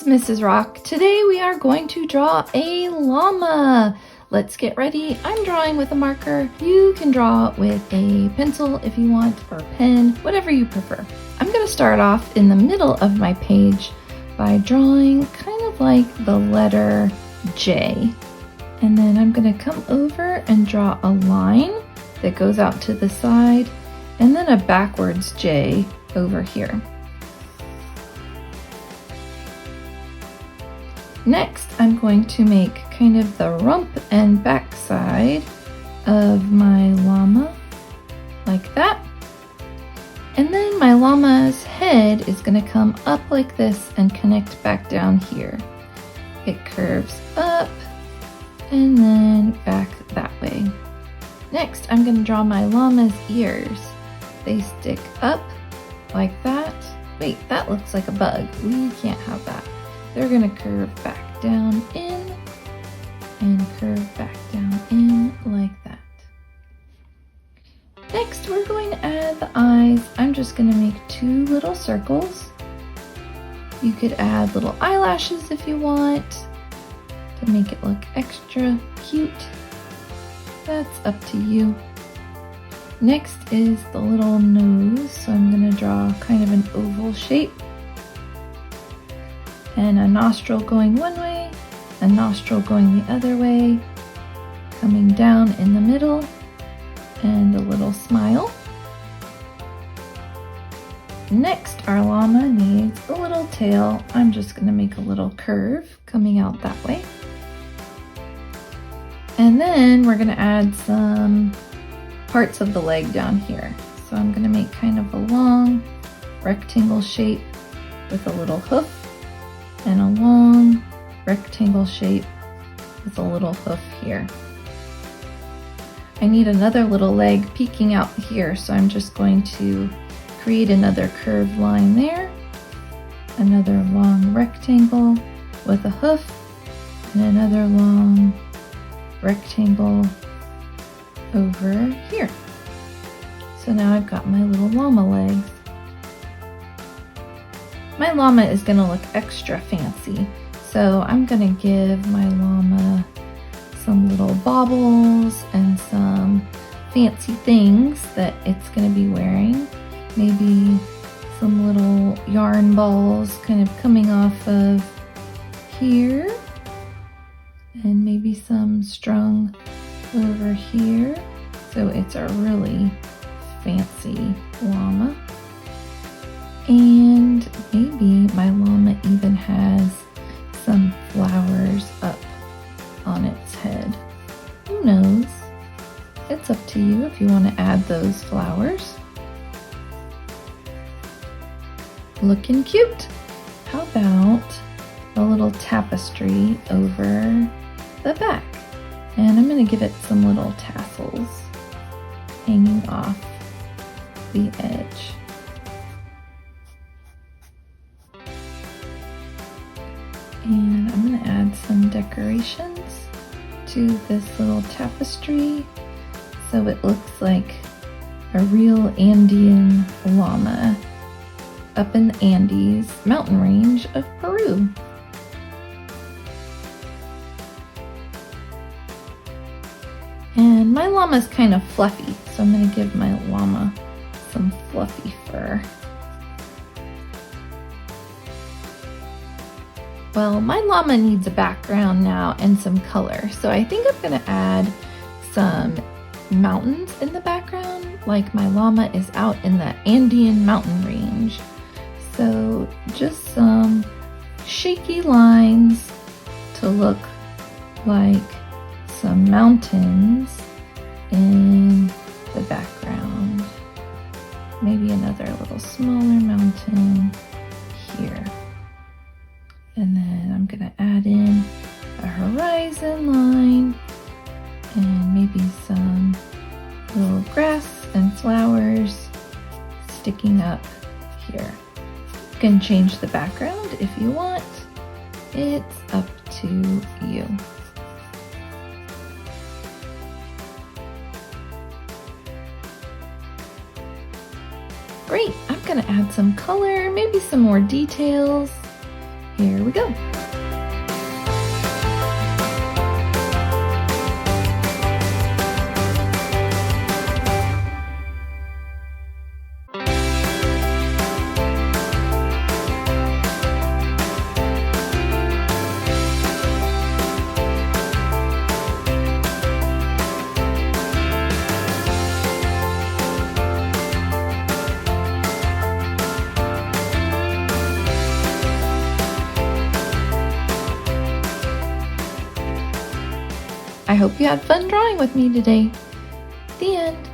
Mrs. Rock. Today we are going to draw a llama. Let's get ready. I'm drawing with a marker. You can draw with a pencil if you want, or a pen, whatever you prefer. I'm going to start off in the middle of my page by drawing kind of like the letter J. And then I'm going to come over and draw a line that goes out to the side, and then a backwards J over here. Next, I'm going to make kind of the rump and backside of my llama, like that. And then my llama's head is going to come up like this and connect back down here. It curves up and then back that way. Next, I'm going to draw my llama's ears. They stick up like that. Wait, that looks like a bug. We can't have that. They're going to curve back down in and curve back down in like that. Next, we're going to add the eyes. I'm just going to make 2 little circles. You could add little eyelashes if you want to make it look extra cute. That's up to you. Next is the little nose. So I'm going to draw kind of an oval shape. And a nostril going one way, a nostril going the other way, coming down in the middle, and a little smile. Next, our llama needs a little tail. I'm just going to make a little curve coming out that way. And then we're going to add some parts of the leg down here. So I'm going to make kind of a long rectangle shape with a little hoof, and a long rectangle shape with a little hoof here. I need another little leg peeking out here, so I'm just going to create another curved line there, another long rectangle with a hoof, and another long rectangle over here. So now I've got my little llama legs. My llama is going to look extra fancy, so I'm going to give my llama some little baubles and some fancy things that it's going to be wearing. Maybe some little yarn balls kind of coming off of here, and maybe some strung over here, so it's a really fancy llama. And maybe my llama even has some flowers up on its head. Who knows? It's up to you if you want to add those flowers. Looking cute. How about a little tapestry over the back? And I'm going to give it some little tassels hanging off the edge. And I'm going to add some decorations to this little tapestry so it looks like a real Andean llama up in the Andes mountain range of Peru. And my llama is kind of fluffy, so I'm going to give my llama some fluffy fur. Well, my llama needs a background now and some color, so I think I'm going to add some mountains in the background, like my llama is out in the Andean mountain range. So just some shaky lines to look like some mountains in the background. Maybe another little smaller mountain here. And then I'm going to add in a horizon line and maybe some little grass and flowers sticking up here. You can change the background if you want. It's up to you. Great, I'm gonna add some color, maybe some more details. Here we go. I hope you had fun drawing with me today. The end.